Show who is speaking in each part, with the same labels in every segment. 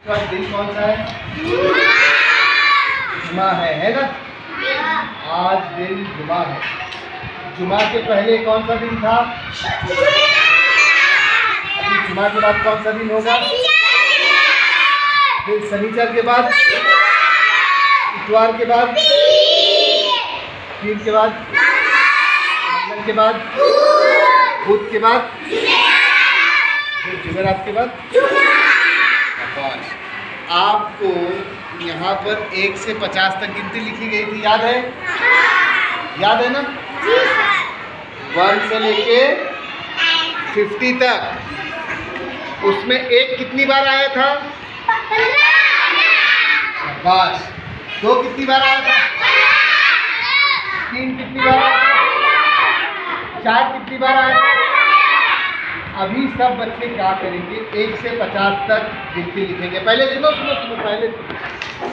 Speaker 1: आज दिन कौन सा है? जुमा है ना? आज दिन जुमा है। जुमा के पहले कौन सा दिन था? अभी जुमा के बाद कौन सा दिन होगा? फिर शनिचर के बाद, इतवार के बाद, पीर के बाद, मंगल के बाद, बुध के बाद, फिर जुमेरात के बाद। आपको यहाँ पर 1 से 50 तक गिनती लिखी गई थी, याद है? याद है ना? 1 से लेके 50 तक। उसमें 1 कितनी बार आया था? बस। 2 कितनी बार आया था? 3 कितनी बार आया था? 4 कितनी बार आया था? अभी सब बच्चे क्या करेंगे? 1 से 50 तक गिनती लिखेंगे। पहले सुनो पहले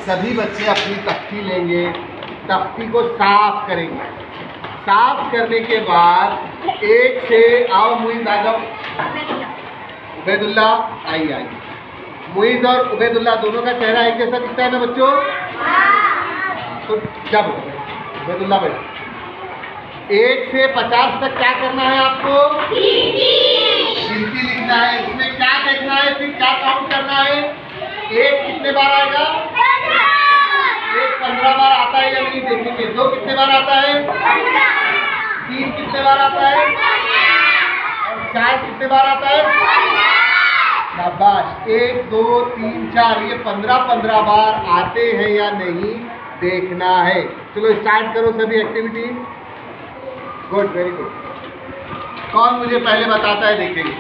Speaker 1: सभी बच्चे अपनी तख्ती लेंगे, तख्ती को साफ करेंगे। साफ करने के बाद 1 से आओ मुइज़ आ जाओ, उबैदुल्ला आइए। मुइज़ और उबैदुल्ला दोनों का चेहरा एक जैसा दिखता है ना बच्चों? तो क्या बोलो? उबैदुल्ला बैठो। 1 से 50 तक क्या करना है आपको? गिनती लिखना है। इसमें क्या देखना है, फिर क्या काउंट करना है? 1 कितने बार आएगा? 1 15 बार आता है या नहीं देखेंगे। 2 कितने बार आता है? 3 कितने बार आता है? और 4 कितने बार आता है? शाबाश। 1 2 3 4 ये 15 बार आते हैं या नहीं देखना है। चलो स्टार्ट करो सभी एक्टिविटी। Good, very good. कौन मुझे पहले बताता है देखेंगे।